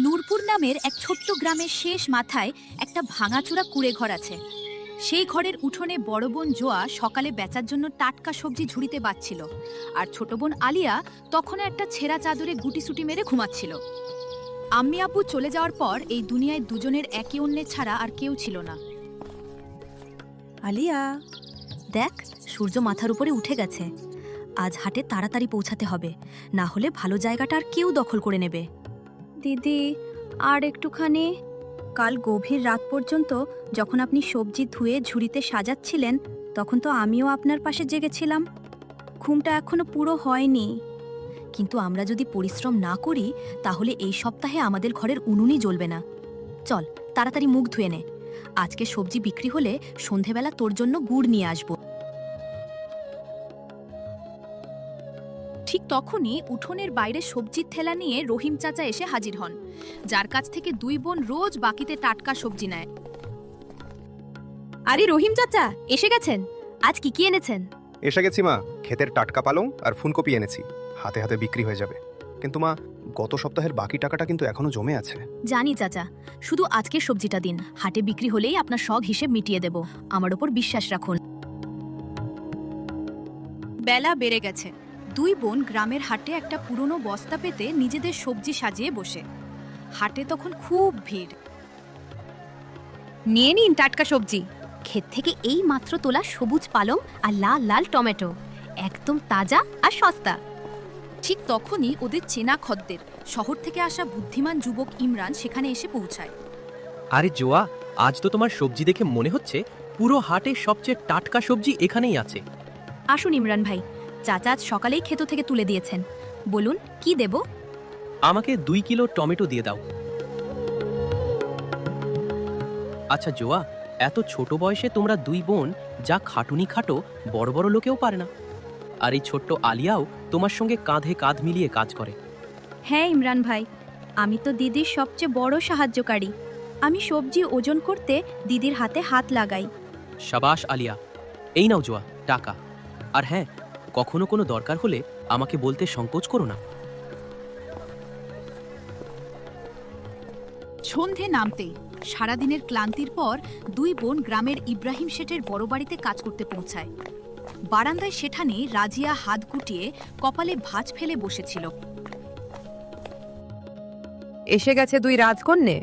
নূরপুর নামের এক ছোট্ট গ্রামের শেষ মাথায় একটা ভাঙাচোরা কুঁড়ে ঘর আছে। সেই ঘরের উঠোনে বড় বোন জোয়া সকালে বেচার জন্য টাটকা সবজি ঝুড়িতে বাচ্ছিল, আর ছোট বোন আলিয়া তখনও একটা ছেঁড়া চাদরে গুটিসুটি মেরে ঘুমাচ্ছিল। আম্মি আব্বু চলে যাওয়ার পর এই দুনিয়ায় দুজনের একে অন্যের ছাড়া আর কেউ ছিল না। আলিয়া, দেখ সূর্য মাথার উপরে উঠে গেছে। আজ হাটে তাড়াতাড়ি পৌঁছাতে হবে, না হলে ভালো জায়গাটা আর কেউ দখল করে নেবে। দিদি, আর একটুখানি। কাল গভীর রাত পর্যন্ত যখন আপনি সবজি ধুয়ে ঝুড়িতে সাজাচ্ছিলেন, তখন তো আমিও আপনার পাশে জেগেছিলাম। ঘুমটা এখনো পুরো হয়নি। কিন্তু আমরা যদি পরিশ্রম না করি, তাহলে এই সপ্তাহে আমাদের ঘরের উনুনই জ্বলবে না। চল তাড়াতাড়ি মুখ ধুয়ে নে। আজকে সবজি বিক্রি হলে সন্ধেবেলা তোর জন্য গুড় নিয়ে আসবো। ঠিক তখনই উঠোনের বাইরে সবজির ঠেলা নিয়ে রহিম চাচা এসে হাজির হন, যার কাছ থেকে দুই বোন রোজ বাকিতে টাটকা সবজি নেয়। আরে রহিম চাচা, এসে গেছেন। আজ কি কি এনেছেন? এসে গেছি মা, ক্ষেতের টাটকা পালং আর ফুলকপি এনেছি, হাতে হাতে বিক্রি হয়ে যাবে। কিন্তু মা, গত সপ্তাহের বাকি টাকাটা কিন্তু এখনো জমে আছে। জানি চাচা, শুধু আজকের সবজিটা দিন। হাটে বিক্রি হলেই আপনার সব হিসেব মিটিয়ে দেব। আমার ওপর বিশ্বাস রাখুন। বেলা বেড়ে গেছে। দুই বোন গ্রামের হাটে একটা পুরনো বস্তা পেতে নিজেদের সবজি সাজিয়ে বসে। হাটে তখন খুব ভিড়। নিয়ে নিন টাটকা সবজি। ক্ষেত থেকে এই মাত্র তোলা সবুজ পালং আর লাল লাল টমেটো, একদম তাজা আর সস্তা। ঠিক তখনই ওদের চেনা খদ্দের, শহর থেকে আসা বুদ্ধিমান যুবক ইমরান সেখানে এসে পৌঁছায়। আরে জোয়া, আজ তো তোমার সবজি দেখে মনে হচ্ছে পুরো হাটের সবচেয়ে টাটকা সবজি এখানেই আছে। আসুন ইমরান ভাই, চাচা আজ সকালেই ক্ষেত থেকে তুলে দিয়েছেন। বলুন কি দেব? আমাকে 2 কিলো টমেটো দিয়ে দাও। আচ্ছা জোয়া, এত ছোট বয়সে তোমরা দুই বোন যা খাটুনি খাটো, বড় বড় লোকেও পারে না। আর এই ছোট্ট আলিয়াও তোমার সঙ্গে কাঁধে কাঁধ মিলিয়ে কাজ করে। হ্যাঁ ইমরান ভাই, আমি তো দিদির সবচেয়ে বড় সাহায্যকারী। আমি সবজি ওজন করতে দিদির হাতে হাত লাগাই। শাবাশ আলিয়া। এই নাও জোয়া টাকা। আর হ্যাঁ, কখনো কোনো দরকার হলে আমাকে বলতে সংকোচ করো না। সন্ধে নামতেই সারাদিনের ক্লান্তির পর দুই বোন গ্রামের ইব্রাহিম শেঠের বড় বাড়িতে কাজ করতে পৌঁছায়। বারান্দায় সেখানে রাজিয়া হাত গুটিয়ে কপালে ভাঁজ ফেলে বসেছিল। এসে গেছে দুই রাজকন্যে।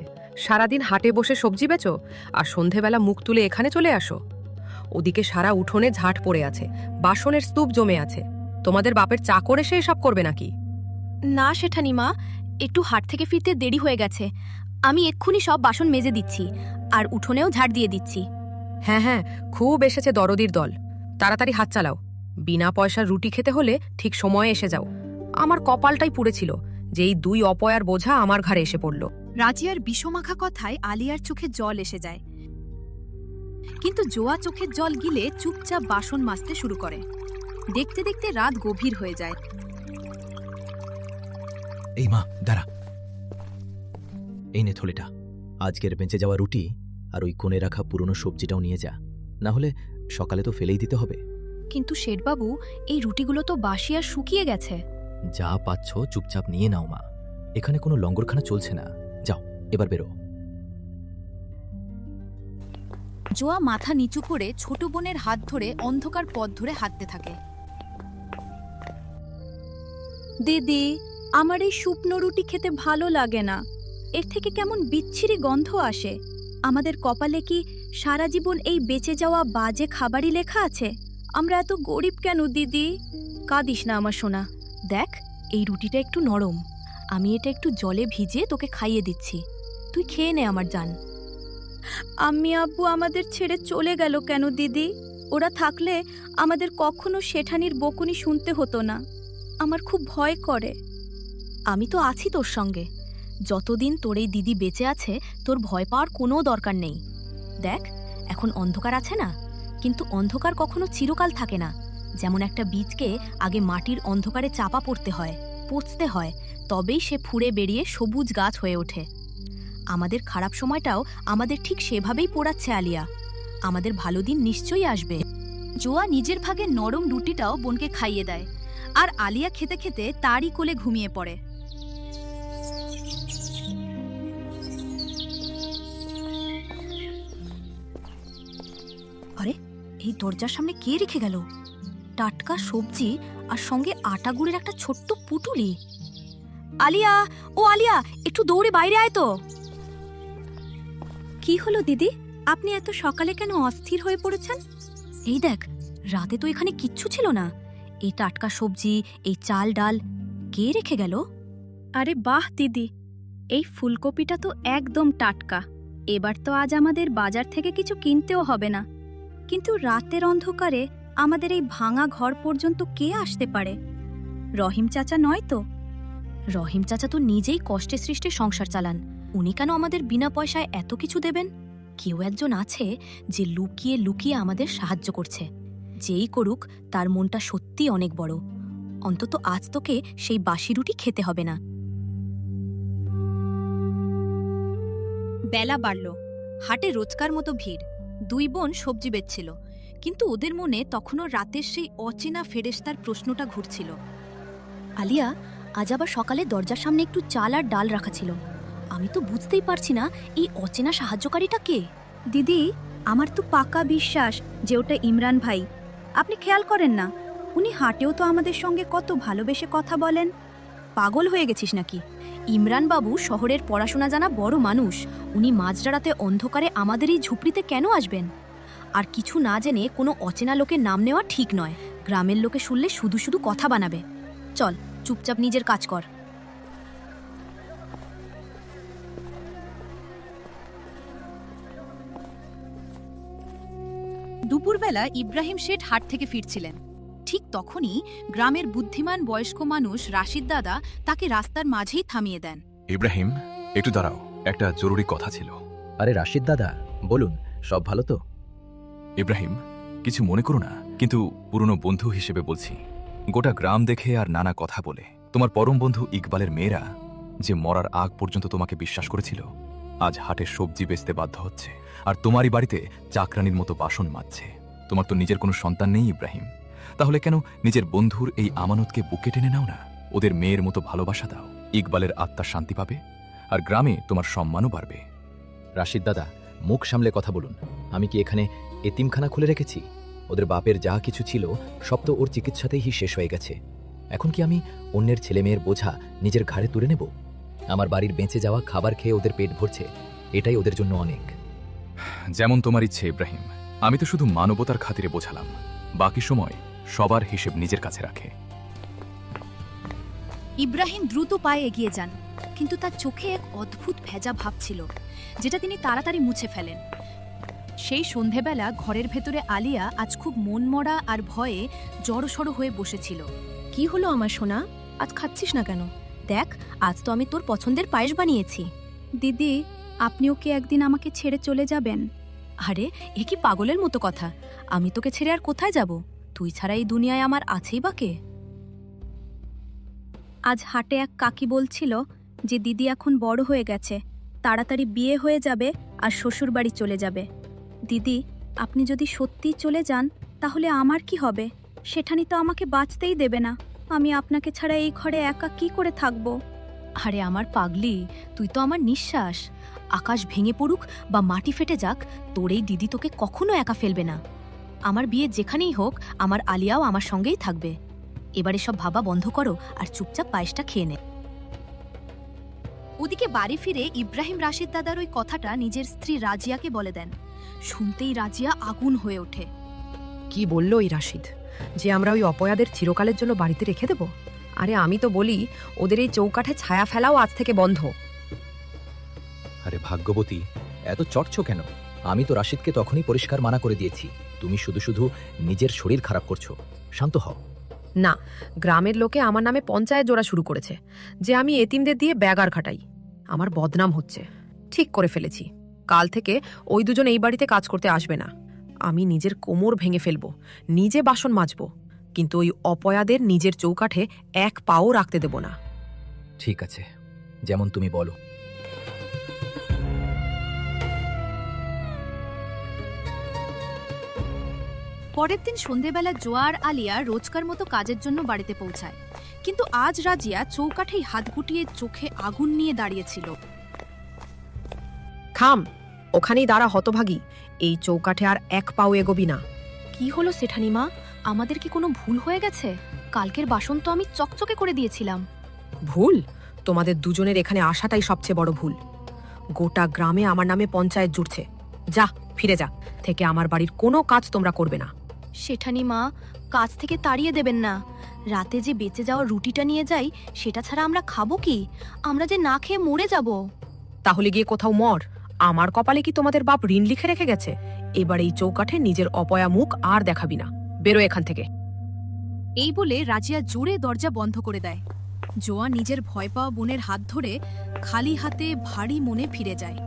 সারাদিন হাটে বসে সবজি বেচো, আর সন্ধেবেলা মুখ তুলে এখানে চলে আসো। ওদিকে সারা উঠোনে ঝাঁট পড়ে আছে, বাসনের স্তূপ জমে আছে। তোমাদের বাপের চাকর এসে এসব করবে নাকি? না শেঠানি মা, একটু হাট থেকে ফিরতে দেরি হয়ে গেছে। আমি এক্ষুনি সব বাসন মেজে দিচ্ছি, আর উঠোনেও ঝাড় দিয়ে দিচ্ছি। হ্যাঁ হ্যাঁ, খুব এসেছে দরদির দল। তাড়াতাড়ি হাত চালাও। বিনা পয়সার রুটি খেতে হলে ঠিক সময়ে এসে যাও। আমার কপালটাই পুড়েছিল যে এই দুই অপয়ার বোঝা আমার ঘাড়ে এসে পড়ল। রাজিয়ার বিষমাখা কথায় আলিয়ার চোখে জল এসে যায়, কিন্তু জোয়া চোখের জল গিলে চুপচাপ বাসন মাজতে শুরু করে। দেখতে দেখতে রাত গভীর হয়ে যায়। এই মা দাঁড়া, এই নে থলেটা। আজকের বেঁচে যাওয়া রুটি আর ওই কোণে রাখা পুরনো সবজিটাও নিয়ে যা, না হলে সকালে তো ফেলেই দিতে হবে। কিন্তু শেঠবাবু, এই রুটিগুলো তো বাসি আর শুকিয়ে গেছে। যা পাচ্ছ চুপচাপ নিয়ে নাও মা, এখানে কোনো লঙ্গরখানা চলছে না। যাও এবার বেরো। জোয়া মাথা নিচু করে ছোট বোনের হাত ধরে অন্ধকার পথ ধরে হাঁটতে থাকে। দিদি, আমার এই শুকনো রুটি খেতে ভালো লাগে না। এর থেকে কেমন বিচ্ছিরি গন্ধ আসে। আমাদের কপালে কি সারা জীবন এই বেঁচে যাওয়া বাজে খাবারই লেখা আছে? আমরা এত গরিব কেন দিদি? কাঁদিস না আমার সোনা। দেখ, এই রুটিটা একটু নরম। আমি এটা একটু জলে ভিজিয়ে তোকে খাইয়ে দিচ্ছি। তুই খেয়ে নে আমার জান। আম্মি আব্বু আমাদের ছেড়ে চলে গেল কেন দিদি? ওরা থাকলে আমাদের কখনো শেঠানির বকুনি শুনতে হতো না। আমার খুব ভয় করে। আমি তো আছি তোর সঙ্গে। যতদিন তোর এই দিদি বেঁচে আছে, তোর ভয় পাওয়ার কোনো দরকার নেই। দেখ, এখন অন্ধকার আছে না, কিন্তু অন্ধকার কখনো চিরকাল থাকে না। যেমন একটা বীজকে আগে মাটির অন্ধকারে চাপা পড়তে হয়, পচতে হয়, তবেই সে ফুঁড়ে বেরিয়ে সবুজ গাছ হয়ে ওঠে। আমাদের খারাপ সময়টাও আমাদের ঠিক সেভাবেই পোড়াচ্ছে আলিয়া। আমাদের ভালো দিন নিশ্চয়ই আসবে। জোয়া নিজের ভাগে নরম রুটিটাও বোনকে খাইয়ে দেয়, আর আলিয়া খেতে খেতে তারই কোলে ঘুমিয়ে পড়ে। এই দরজার সামনে কে রেখে গেল টাটকা সবজি আর সঙ্গে আটা গুড়ের একটা ছোট্ট পুটুলি? আলিয়া, ও আলিয়া, একটু দৌড়ে বাইরে আয় তো। কি হলো দিদি, আপনি এত সকালে কেন অস্থির হয়ে পড়েছেন? এই দেখ, রাতে তো এখানে কিচ্ছু ছিল না। এই টাটকা সবজি, এই চাল ডাল কে রেখে গেল? আরে বাহ দিদি, এই ফুলকপিটা তো একদম টাটকা। এবার তো আজ আমাদের বাজার থেকে কিছু কিনতেও হবে না। কিন্তু রাতের অন্ধকারে আমাদের এই ভাঙা ঘর পর্যন্ত কে আসতে পারে? রহিম চাচা নয় তো? রহিম চাচা তো নিজেই কষ্টে সৃষ্টে সংসার চালান, উনি কেন আমাদের বিনা পয়সায় এত কিছু দেবেন? কেউ একজন আছে যে লুকিয়ে লুকিয়ে আমাদের সাহায্য করছে। যেই করুক, তার মনটা সত্যি অনেক বড়। অন্তত আজ তোকে সেই বাসি রুটি খেতে হবে না। বেলা বাড়ল, হাটে রোজকার মতো ভিড়। দুই বোন সবজি বেচছিল, কিন্তু ওদের মনে তখনও রাতের সেই অচেনা ফেরেশতার প্রশ্নটা ঘুরছিল। আলিয়া, আজ আবার সকালে দরজার সামনে একটু চাল আর ডাল রাখা ছিল। আমি তো বুঝতেই পারছি না এই অচেনা সাহায্যকারীটা কে। দিদি, আমার তো পাকা বিশ্বাস যে ওটা ইমরান ভাই। আপনি খেয়াল করেন না, উনি হাটেও তো আমাদের সঙ্গে কত ভালোবেসে কথা বলেন। পাগল হয়ে গেছিস নাকি? ইমরান বাবু শহরের পড়াশোনা জানা বড় মানুষ। উনি মাঝরাতে অন্ধকারে আমাদের এই ঝুপড়িতে কেন আসবেন? আর কিছু না জেনে কোনো অচেনা লোকের নাম নেওয়া ঠিক নয়। গ্রামের লোকে শুনলে শুধু শুধু কথা বানাবে। চল, চুপচাপ নিজের কাজ কর। দুপুরবেলা ইব্রাহিম শেঠ হাট থেকে ফিরছিলেন। ঠিক তখনই গ্রামের বুদ্ধিমান বয়স্ক মানুষ রাশিদ দাদা তাকে রাস্তার মাঝেই থামিয়ে দেন। ইব্রাহিম, একটু দাঁড়াও, একটা জরুরি কথা ছিল। আরে রাশিদ দাদা, বলুন, সব ভালো তো? ইব্রাহিম, কিছু মনে করো না, কিন্তু পুরনো বন্ধু হিসেবে বলছি। গোটা গ্রাম দেখে আর নানা কথা বলে তোমার পরম বন্ধু ইকবালের মেয়েরা যে মরার আগ পর্যন্ত তোমাকে বিশ্বাস করেছিল, আজ হাটে সবজি বেচতে বাধ্য হচ্ছে, আর তোমারই বাড়িতে চাকরানির মতো বাসন মাজছে। তোমার তো নিজের কোনো সন্তান নেই ইব্রাহিম, তাহলে কেন নিজের বন্ধুর এই আমানতকে বুকে টেনে নাও না? ওদের মেয়ের মতো ভালোবাসা দাও, ইকবালের আত্মা শান্তি পাবে, আর গ্রামে তোমার সম্মানও বাড়বে। রাশিদ দাদা, মুখ সামলে কথা বলুন। আমি কি এখানে এতিমখানা খুলে রেখেছি? ওদের বাপের যা কিছু ছিল সব তো ওর চিকিৎসাতেই শেষ হয়ে গেছে। এখন কি আমি অন্যের ছেলেমেয়ের বোঝা নিজের ঘাড়ে তুলে নেব? আমার বাড়ির বেঁচে যাওয়া খাবার খেয়ে ওদের পেট ভরছে, এটাই ওদের জন্য অনেক। যেমন তোমার ইচ্ছে ইব্রাহিম, আমি তো শুধু মানবতার খাতিরে বোঝালাম। বাকি সময় সবার হিসেব নিজের কাছে রাখে। ইব্রাহিম দ্রুত পায়ে এগিয়ে যান, কিন্তু তার চোখে এক অদ্ভুত ভেজা ভাব ছিল, যেটা তিনি তাড়াতাড়ি মুছে ফেলেন। সেই সন্ধেবেলা ঘরের ভেতরে আলিয়া আজ খুব মনমরা আর ভয়ে জড়সড় হয়ে বসেছিল। কি হলো আমার সোনা, আজ খাচ্ছিস না কেন? দেখ, আজ তো আমি তোর পছন্দের পায়েস বানিয়েছি। দিদি, আপনিও কি একদিন আমাকে ছেড়ে চলে যাবেন? আরে, এ কি পাগলের মতো কথা! আমি তোকে ছেড়ে আর কোথায় যাব? তুই ছাড়া এই দুনিয়ায় আমার আছেই বা কে? আজ হাটে এক কাকি বলছিল যে দিদি এখন বড় হয়ে গেছে, তাড়াতাড়ি বিয়ে হয়ে যাবে আর শ্বশুর বাড়ি চলে যাবে। দিদি, আপনি যদি সত্যিই চলে যান তাহলে আমার কি হবে? সেখানে তো আমাকে বাঁচতেই দেবে না। আমি আপনাকে ছাড়া এই ঘরে একা কি করে থাকব? আরে আমার পাগলি, তুই তো আমার নিঃশ্বাস। আকাশ ভেঙে পড়ুক বা মাটি ফেটে যাক, তোর এই দিদি তোকে কখনো একা ফেলবে না। আমার বিয়ে যেখানেই হোক, আমার আলিয়াও আমার সঙ্গেই থাকবে। এবারে সব ভাবা বন্ধ করো আর চুপচাপ পায়েসটা খেয়ে নে। ওদিকে বাড়ি ফিরে ইব্রাহিম রাশিদ দাদার ওই কথাটা নিজের স্ত্রী রাজিয়াকে বলে দেন। শুনতেই রাজিয়া আগুন হয়ে ওঠে। কি বলল ওই রাশিদ, যে আমরা ওই অপয়াদের চিরকালের জন্য বাড়িতে রেখে দেব? আরে আমি তো বলি, ওদের এই চৌকাঠে ছায়া ফেলাও আজ থেকে বন্ধ। আরে ভাগ্যবতী, এত চটছো কেন? আমি তো রাশিদকে তখনই পরিষ্কার মানা করে দিয়েছি। তুমি শুধু শুধু নিজের শরীর খারাপ করছো। শান্ত হও। না, গ্রামের লোকে আমার নামে পঞ্চায়েত জোড়া শুরু করেছে যে আমি এতিমদের দিয়ে ব্যাগার খাটাই। আমার বদনাম হচ্ছে। ঠিক করে ফেলেছি, কাল থেকে ওই দুজন এই বাড়িতে কাজ করতে আসবে না। আমি নিজের কোমর ভেঙে ফেলবো, নিজে বাসন মাজবো, কিন্তু ওই অপয়াদের নিজের চৌকাঠে এক পাও রাখতে দেব না। ঠিক আছে, যেমন তুমি বলো। পরের দিন সন্ধেবেলা জোয়া আর আলিয়া রোজকার মতো কাজের জন্য বাড়িতে পৌঁছায়, কিন্তু আজ রাজিয়া চৌকাঠেই হাত গুটিয়ে চোখে আগুন নিয়ে দাঁড়িয়েছিল। খাম, ওখানেই দাঁড়া হতভাগী। এই চৌকাঠে আর এক পাও এগোবি না। কি হলো সেঠানি মা? আমাদের কি কোনো ভুল হয়ে গেছে? কালকের বাসন তো আমি চকচকে করে দিয়েছিলাম। ভুল? তোমাদের দুজনের এখানে আসাটাই সবচেয়ে বড় ভুল। গোটা গ্রামে আমার নামে পঞ্চায়েত জুড়ছে। যা, ফিরে যা, থেকে আমার বাড়ির কোনো কাজ তোমরা করবে না। সেঠানি মা, কাজ থেকে তাড়িয়ে দেবেন না। রাতে যে বেঁচে যাওয়া রুটিটা নিয়ে যাই, সেটা ছাড়া আমরা খাবো কি? আমরা যে না খেয়ে মরে যাব। তাহলে গিয়ে কোথাও মর। আমার কপালে কি তোমাদের বাপ ঋণ লিখে রেখে গেছে? এবার এই চৌকাঠে নিজের অপয়া মুখ আর দেখাবি না। বেরো এখান থেকে। এই বলে রাজিয়া জোরে দরজা বন্ধ করে দেয়। জোয়া নিজের ভয় পাওয়া বোনের হাত ধরে খালি হাতে ভারী মনে ফিরে যায়।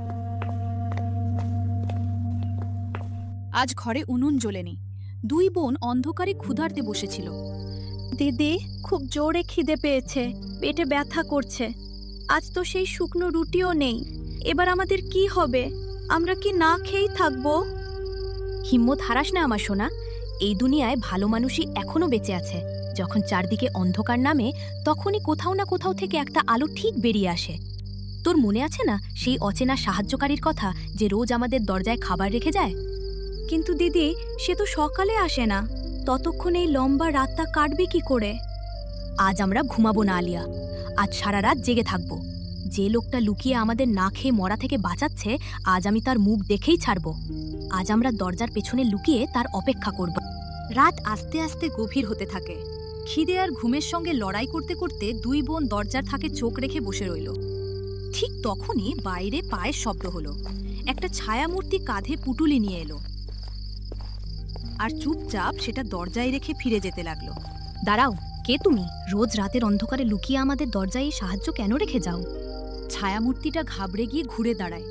আজ ঘরে উনুন জ্বলেনি। দুই বোন অন্ধকারে ক্ষুধার্তে বসেছিল। দিদি, খুব জোরে খিদে পেয়েছে, পেটে ব্যথা করছে। আজ তো সেই শুকনো রুটিও নেই। এবার আমাদের কি হবে? আমরা কি না খেয়েই থাকবো? হিম্মত হারাস না আমার সোনা। এই দুনিয়ায় ভালো মানুষই এখনো বেঁচে আছে। যখন চারদিকে অন্ধকার নামে, তখনই কোথাও না কোথাও থেকে একটা আলো ঠিক বেরিয়ে আসে। তোর মনে আছে না সেই অচেনা সাহায্যকারীর কথা, যে রোজ আমাদের দরজায় খাবার রেখে যায়? কিন্তু দিদি, সে তো সকালে আসে না। ততক্ষণ এই লম্বা রাতটা কাটবে কি করে? আজ আমরা ঘুমাবো না আলিয়া। আজ সারা রাত জেগে থাকবো। যে লোকটা লুকিয়ে আমাদের না খেয়ে মরা থেকে বাঁচাচ্ছে, আজ আমি তার মুখ দেখেই ছাড়ব। আজ আমরা দরজার পেছনে লুকিয়ে তার অপেক্ষা করব। রাত আস্তে আস্তে গভীর হতে থাকে। খিদে আর ঘুমের সঙ্গে লড়াই করতে করতে দুই বোন দরজার থাকে চোখ রেখে বসে রইল। ঠিক তখনই বাইরে পায়ের শব্দ হলো। একটা ছায়ামূর্তি কাঁধে পুটুলি নিয়ে এলো আর চুপচাপ সেটা দরজায় রেখে ফিরে যেতে লাগলো। দাঁড়াও, কে তুমি? রোজ রাতের অন্ধকারে লুকিয়ে আমাদের দরজায় এই সাহায্য কেন রেখে যাও? ছায়ামূর্তিটা ঘাবড়ে গিয়ে ঘুরে দাঁড়ায়।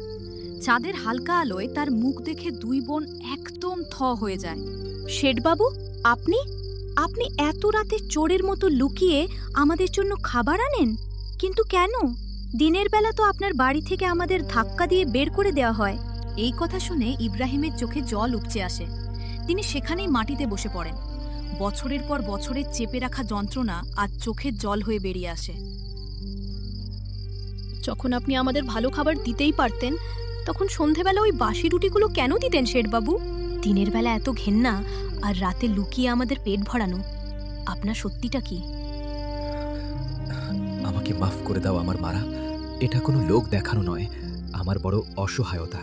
চাঁদের হালকা আলোয় তার মুখ দেখে দুই বোন একদম থ হয়ে যায়। শেঠবাবু, আপনি আপনি এত রাতে চোরের মতো লুকিয়ে আমাদের জন্য খাবার আনেন? কিন্তু কেন? দিনের বেলা তো আপনার বাড়ি থেকে আমাদের ধাক্কা দিয়ে বের করে দেওয়া হয়। এই কথা শুনে ইব্রাহিমের চোখে জল উপচে আসে। তিনি সেখানেই মাটিতে বসে পড়েন। বছরের পর বছরের চেপে রাখা যন্ত্রণা আজ চোখের জল হয়ে বেরিয়ে আসে। যখন আপনি আমাদের ভালো খাবার দিতেই পারতেন, তখন সন্ধেবেলা ওই বাসি রুটিগুলো কেন দিতেন শেঠবাবু? দিনের বেলা এত ঘেন্না, আর রাতে লুকিয়ে আমাদের পেট ভরানো। আপনার সত্যিটা কি? আমাকে মাফ করে দাও আমার মারা। এটা কোনো লোক দেখানো নয়, আমার বড় অসহায়তা।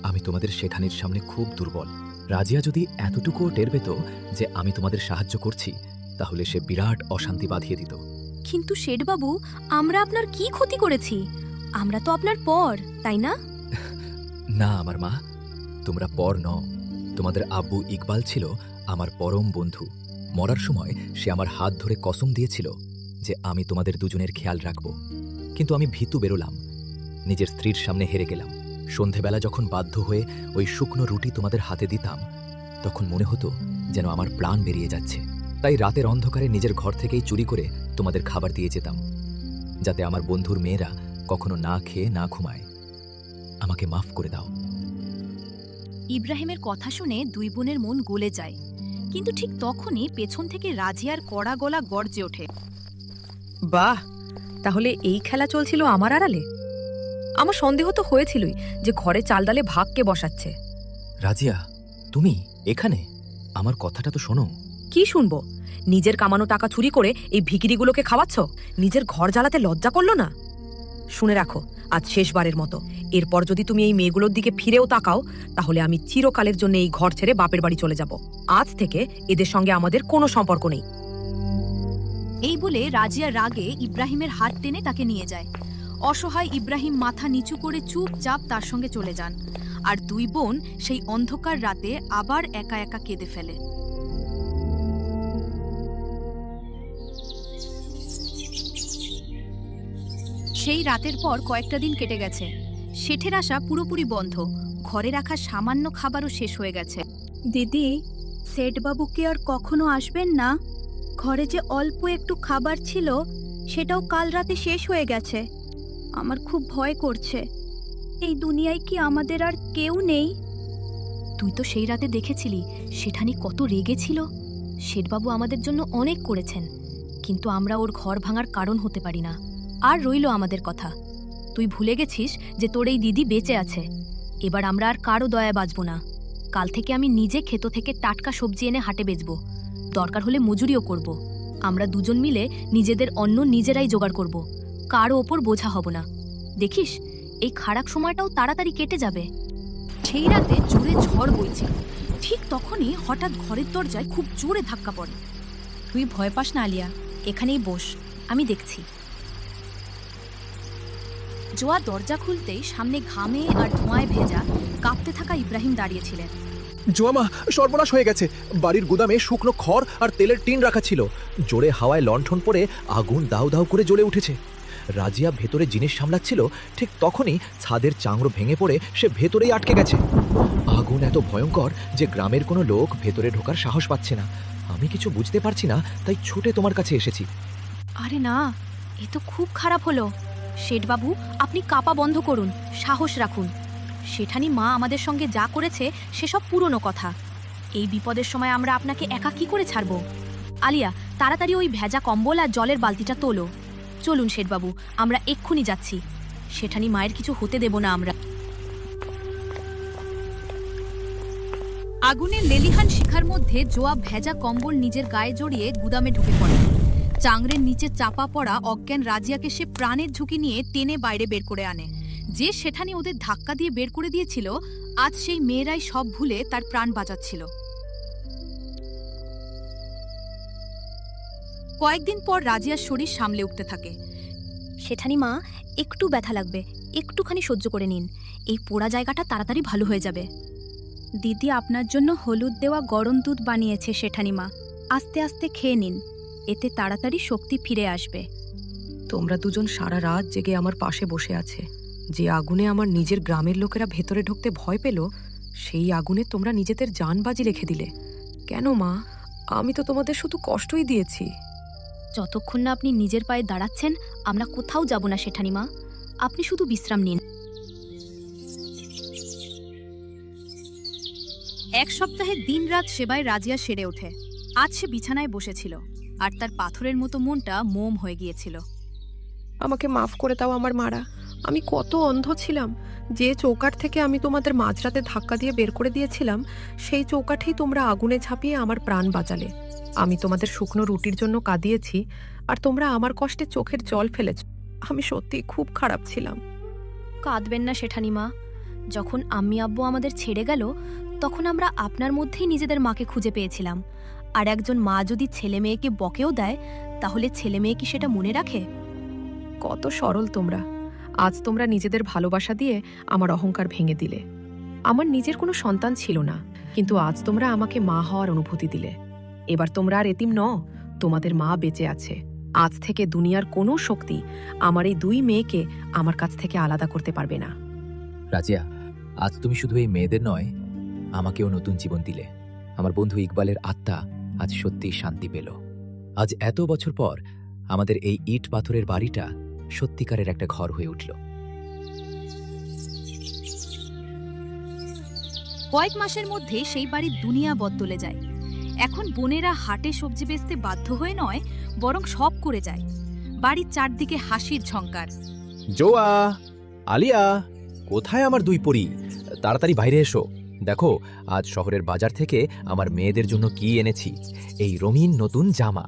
আমি তোমাদের শেঠানির সামনে খুব দুর্বল। রাজিয়া যদি এতটুকুও টের পেত যে আমি তোমাদের সাহায্য করছি, তাহলে সে বিরাট অশান্তি বাঁধিয়ে দিত। কিন্তু শেঠবাবু, আমরা আপনার কি ক্ষতি করেছি? আমরা তো আপনার পর, তাই না? না আমার মা, তোমরা পর নও। তোমাদের আব্বু ইকবাল ছিল আমার পরম বন্ধু। মরার সময় সে আমার হাত ধরে কসম দিয়েছিল যে আমি তোমাদের দুজনের খেয়াল রাখব। কিন্তু আমি ভীতু বেরোলাম, নিজের স্ত্রীর সামনে হেরে গেলাম। সন্ধেবেলা যখন বাধ্য হয়ে ওই শুকনো রুটি তোমাদের হাতে দিতাম, তখন মনে হতো যেন আমার প্রাণ বেরিয়ে যাচ্ছে। তাই রাতের অন্ধকারে নিজের ঘর থেকেই চুরি করে তোমাদের খাবার দিয়ে যেতাম, যাতে আমার বন্ধুর মেয়েরা কখনো না খেয়ে না ঘুমায়। আমাকে মাফ করে দাও। ইব্রাহিমের কথা শুনে দুই বোনের মন গলে যায়। কিন্তু ঠিক তখনই পেছন থেকে রাজিয়ার কড়া গলা গর্জে ওঠে। বাহ, তাহলে এই খেলা চলছিল আমার আড়ালে? আমার সন্দেহ তো হয়েছিলই যে ঘরে চাল ডালে ভাগকে বসাচ্ছে। রাজিয়া, তুমি এখানে? আমার কথাটা তো শোনো। কি শুনবো? নিজের কামানো টাকা চুরি করে এই ভিখিরিগুলোকে খাওয়াচ্ছ? নিজের ঘর জ্বালাতে লজ্জা করলো না? শুনে রাখো, আজ শেষবারের মতো। এরপর যদি তুমি এই মেয়েগুলোর দিকে ফিরেও তাকাও, তাহলে আমি চিরকালের জন্য এই ঘর ছেড়ে বাপের বাড়ি চলে যাব। আজ থেকে এদের সঙ্গে আমাদের কোনো সম্পর্ক নেই। এই বলে রাজিয়া রাগে ইব্রাহিমের হাত টেনে তাকে নিয়ে যায়। অসহায় ইব্রাহিম মাথা নিচু করে চুপচাপ তার সঙ্গে চলে যান। আর দুই বোন সেই অন্ধকার রাতে আবার একা একা কেঁদে ফেলে। সেই রাতের পর কয়েকটা দিন কেটে গেছে। শেঠের আশা পুরোপুরি বন্ধ। ঘরে রাখা সামান্য খাবারও শেষ হয়ে গেছে। দিদি, শেঠবাবু কি আর কখনো আসবেন না? ঘরে যে অল্প একটু খাবার ছিল, সেটাও কাল রাতে শেষ হয়ে গেছে। আমার খুব ভয় করছে। এই দুনিয়ায় কি আমাদের আর কেউ নেই? তুই তো সেই রাতে দেখেছিলি শেঠানি কত রেগেছিল। শেঠবাবু আমাদের জন্য অনেক করেছেন, কিন্তু আমরা ওর ঘর ভাঙার কারণ হতে পারি না। আর রইল আমাদের কথা। তুই ভুলে গেছিস যে তোর এই দিদি বেঁচে আছে। এবার আমরা আর কারো দয়ায় বাঁচব না। কাল থেকে আমি নিজে ক্ষেত থেকে টাটকা সবজি এনে হাটে বেচবো, দরকার হলে মজুরিও করব। আমরা দুজন মিলে নিজেদের অন্ন নিজেরাই জোগাড় করব, কারো ওপর বোঝা হব না। দেখিস, এই খারাপ সময়টাও তাড়াতাড়ি কেটে যাবে। সেই রাতে জোরে ঝড় বইছিল। ঠিক তখনই হঠাৎ ঘরের দরজায় খুব জোরে ধাক্কা পড়ে। তুই ভয় পাস না আলিয়া, এখানেই বস, আমি দেখছি। জোয়া দরজা খুলতেই সামনে ঘামে আর ধোঁয়ায় ভেজা কাঁপতে থাকা ইব্রাহিম দাঁড়িয়েছিলেন। জোয়ামা, সর্বনাশ হয়ে গেছে। বাড়ির গুদামে শুকনো খড় আর তেলের টিন রাখা ছিল। জোরে হাওয়ায় লণ্ঠন পড়ে আগুন দাউ দাউ করে জ্বলে উঠেছে। রাজিয়া ভেতরে জিনিস সামলাচ্ছিল, ঠিক তখনই ছাদের চাংড়ো ভেঙে পড়ে সে ভেতরেই আটকে গেছে। আগুন এত ভয়ঙ্কর যে গ্রামের কোনো লোক ভেতরে ঢোকার সাহস পাচ্ছে না। আমি কিছু বুঝতে পারছি না, তাই ছুটে তোমার কাছে এসেছি। আরে না, এ তো খুব খারাপ হলো। শেঠবাবু, আপনি কাঁপা বন্ধ করুন, সাহস রাখুন। শেঠানি মা আমাদের সঙ্গে যা করেছে সেসব পুরনো কথা। এই বিপদের সময় আমরা আপনাকে একা কি করে ছাড়ব? আলিয়া, তাড়াতাড়ি ওই ভেজা কম্বল আর জলের বালতিটা তোলো। চলুন শেঠবাবু, আমরা এক্ষুনি যাচ্ছি। শেঠানি মায়ের কিছু হতে দেব না আমরা। আগুনের লেলিহান শিখার মধ্যে জোয়া ভেজা কম্বল নিজের গায়ে জড়িয়ে গুদামে ঢুকে পড়ে। চাংড়ের নিচে চাপা পড়া অজ্ঞান রাজিয়াকে সে প্রাণের ঝুঁকি নিয়ে টেনে বাইরে বের করে আনে। যে সেঠানি ওদের ধাক্কা দিয়ে বের করে দিয়েছিল, আজ সেই মেয়েরাই সব ভুলে তার প্রাণ বাঁচাচ্ছিল। কয়েকদিন পর রাজিয়ার শরীর সামলে উঠতে থাকে। শেঠানি মা, একটু ব্যথা লাগবে, একটুখানি সহ্য করে নিন। এই পোড়া জায়গাটা তাড়াতাড়ি ভালো হয়ে যাবে। দিদি আপনার জন্য হলুদ দেওয়া গরম দুধ বানিয়েছে শেঠানি মা, আস্তে আস্তে খেয়ে নিন, এতে তাড়াতাড়ি শক্তি ফিরে আসবে। তোমরা দুজন সারা রাত জেগে আমার পাশে বসে আছে। যে আগুনে আমার নিজের গ্রামের লোকেরা ভেতরে ঢুকতে ভয় পেল, সেই আগুনে তোমরা নিজেদের জানবাজি রেখে দিলে কেন মা? আমি তো তোমাদের শুধু কষ্টই দিয়েছি। যতক্ষণ না আপনি নিজের পায়ে দাঁড়াচ্ছেন, আমরা কোথাও যাব না শেঠানি মা। আপনি শুধু বিশ্রাম নিন। এক সপ্তাহে দিনরাত সেবায় রাজিয়া সেরে ওঠে। আজ সে বিছানায় বসেছিল, আর তার পাথরের মতো মনটা মোম হয়ে গিয়েছিল। আমাকে মাফ করে দাও আমার মারা। আমি কত অন্ধ ছিলাম। যে চৌকাঠ থেকে আমি তোমাদের মাঝরাতে ধাক্কা দিয়ে বের করে দিয়েছিলাম, সেই চৌকাঠেই তোমরা আগুনে ঝাঁপিয়ে আমার প্রাণ বাঁচালে। আমি তোমাদের শুকনো রুটির জন্য কাঁদিয়েছি, আর তোমরা আমার কষ্টে চোখের জল ফেলেছ। আমি সত্যি খুব খারাপ ছিলাম। কাঁদবেন না শেঠানি মা। যখন আম্মি আব্বু আমাদের ছেড়ে গেল, তখন আমরা আপনার মধ্যেই নিজেদের মাকে খুঁজে পেয়েছিলাম। আর একজন মা যদি ছেলে মেয়েকে বকেও দেয়, তাহলে ছেলে মেয়ে কি সেটা মনে রাখে? কত সরল তোমরা। আজ তোমরা নিজেদের ভালোবাসা দিয়ে আমার অহংকার ভেঙে দিলে। আমার নিজের কোনো সন্তান ছিল না, কিন্তু আজ তোমরা আমাকে মা হওয়ার অনুভূতি দিলে। এবার তোমরা আর এতিম নও, তোমাদের মা বেঁচে আছে। আজ থেকে দুনিয়ার কোনো শক্তি আমার এই দুই মেয়েকে আমার কাছ থেকে আলাদা করতে পারবে না। রাজিয়া, আজ তুমি শুধু এই মেয়েদের নয়, আমাকেও নতুন জীবন দিলে। আমার বন্ধু ইকবালের আত্মা আজ সত্যিই শান্তি পেল। আজ এত বছর পর আমাদের এই ইট পাথরের বাড়িটা সত্যিকারের একটা ঘর হয়ে উঠল। কয়েক মাসের মধ্যে সেই বাড়ির দুনিয়া বদলে যায়। এখন বোনেরা হাটে সবজি বেচতে বাধ্য হয়ে নয়, বরং সব করে যায়। বাড়ির চারদিকে হাসির ঝংকার। জোয়া, আলিয়া, কোথায় আমার দুই পরী? তাড়াতাড়ি বাইরে এসো। দেখো, আজ শহরের বাজার থেকে আমার মেয়েদের জন্য কি এনেছি। এই রঙিন নতুন জামা।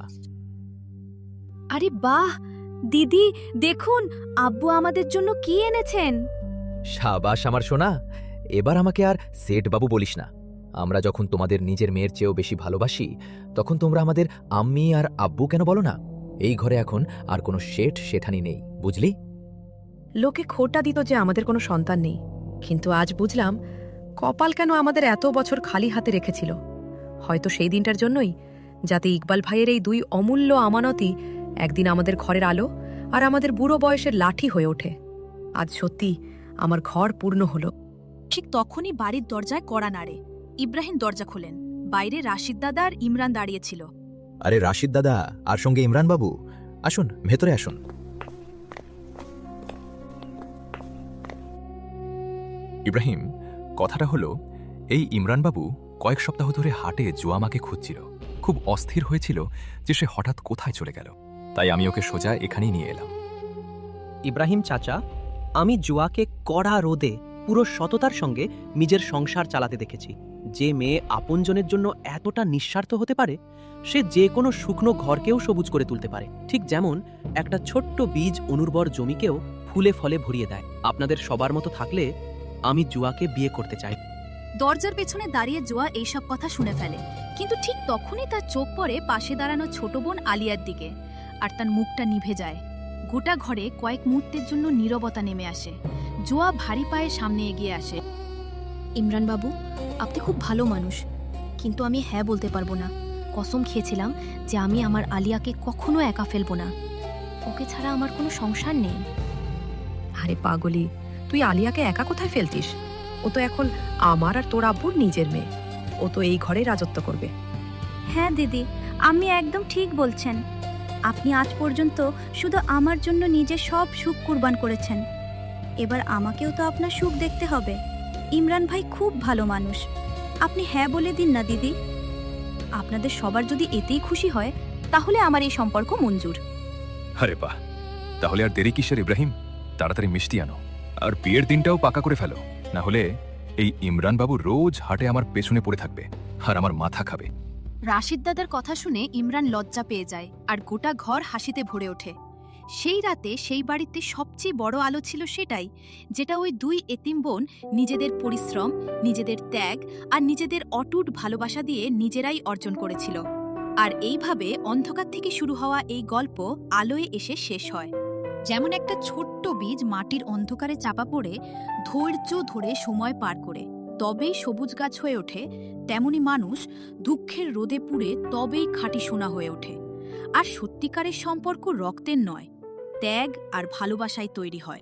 আরে বাহ দিদি, দেখুন আব্বু আমাদের জন্য কি এনেছেন। সাবাস আমার সোনা। এবার আমাকে আর সেট বাবু বলিস না। আমরা যখন তোমাদের নিজের মেয়ের চেয়েও বেশি ভালোবাসি, তখন তোমরা আমাদের আম্মি আর আব্বু কেন বলো না? এই ঘরে এখন আর কোনো শেঠ শেঠানি নেই, বুঝলি? লোকে খোটা দিত যে আমাদের কোনো সন্তান নেই, কিন্তু আজ বুঝলাম কপাল কেন আমাদের এত বছর খালি হাতে রেখেছিল। হয়তো সেই দিনটার জন্যই, যাতে ইকবাল ভাইয়ের এই দুই অমূল্য আমানতই একদিন আমাদের ঘরের আলো আর আমাদের বুড়ো বয়সের লাঠি হয়ে ওঠে। আজ সত্যি আমার ঘর পূর্ণ হলো। ঠিক তখনই বাড়ির দরজায় কড়া নাড়ে। ইব্রাহিম দরজা খোলেন। বাইরে রাশিদ দাদা আর ইমরান দাঁড়িয়েছিল। আরে রাশিদ দাদা আর সঙ্গে ইমরান বাবু, আসুন, ভেতরে আসুন। ইব্রাহিম, কথাটা হলো, এই ইমরানবাবু কয়েক সপ্তাহ ধরে হাটে জোয়ামাকে খুঁজছিল। খুব অস্থির হয়েছিল যে সে হঠাৎ কোথায় চলে গেল। তাই আমি ওকে সোজা এখানেই নিয়ে এলাম। ইব্রাহিম চাচা, আমি জোয়াকে কড়া রোদে পুরো সততার সঙ্গে নিজের সংসার চালাতে দেখেছি। যে মেয়ে আপনজনের জন্য এতটা নিঃস্বার্থ হতে পারে সে যে কোনো শুকনো ঘরকেও সবুজ করে তুলতে পারে, ঠিক যেমন একটা ছোট্ট বীজ অনুর্বর জমিকেও ফুলে ফলে ভরিয়ে দেয়। আপনাদের সবার মতো থাকলে আমি জুয়াকে বিয়ে করতে চাই। দরজার পেছনে দাঁড়িয়ে জোয়া এইসব কথা শুনে ফেলে, কিন্তু ঠিক তখনই তার চোখ পড়ে পাশে দাঁড়ানো ছোট বোন আলিয়ার দিকে, আর তার মুখটা নিভে যায়। গোটা ঘরে কয়েক মুহূর্তের জন্য নীরবতা নেমে আসে। জোয়া ভারী পায়ে সামনে এগিয়ে আসে। ইমরান বাবু, আপনি খুব ভালো মানুষ, কিন্তু আমি হ্যাঁ বলতে পারবো না। কসম খেয়েছিলাম যে আমি আমার আলিয়াকে কখনো একা ফেলবো না। ওকে ছাড়া আমার কোনো সংসার নেই। আরে পাগলি, তুই আলিয়াকে একা কোথায় ফেলতিস? ও তো এখন আমার আর তোর আব্বুর নিজের মেয়ে। ও তো এই ঘরে রাজত্ব করবে। হ্যাঁ দিদি, আপনি একদম ঠিক বলছেন। আপনি আজ পর্যন্ত শুধু আমার জন্য নিজের সব সুখ কুরবান করেছেন। এবার আমাকেও তো আপনার সুখ দেখতে হবে। ইমরান ভাই খুব ভালো মানুষ। আপনি হ্যাঁ বলে দিন না দিদি। আপনাদের সবার যদি এতেই খুশি হয় তাহলে আমার এই সম্পর্ক মঞ্জুর। আরে বাহ, তাহলে আর দেরি কিসের ইব্রাহিম? তাড়াতাড়ি মিষ্টি আনো আর বিয়ের দিনটাও পাকা করে ফেলো, না হলে এই ইমরান বাবু রোজ হাটে আমার পেছনে পড়ে থাকবে আর আমার মাথা খাবে। রাশিদ দাদার কথা শুনে ইমরান লজ্জা পেয়ে যায় আর গোটা ঘর হাসিতে ভরে ওঠে। সেই রাতে সেই বাড়িতে সবচেয়ে বড় আলো ছিল সেটাই, যেটা ওই দুই এতিম বোন নিজেদের পরিশ্রম, নিজেদের ত্যাগ আর নিজেদের অটুট ভালোবাসা দিয়ে নিজেরাই অর্জন করেছিল। আর এইভাবে অন্ধকার থেকে শুরু হওয়া এই গল্প আলোয় এসে শেষ হয়। যেমন একটা ছোট্ট বীজ মাটির অন্ধকারে চাপা পড়ে ধৈর্য ধরে সময় পার করে তবেই সবুজ গাছ হয়ে ওঠে, তেমনি মানুষ দুঃখের রোদে পুড়ে তবেই খাঁটি সোনা হয়ে ওঠে। আর সত্যিকারের সম্পর্ক রক্তের নয়, ত্যাগ আর ভালোবাসায় তৈরি হয়।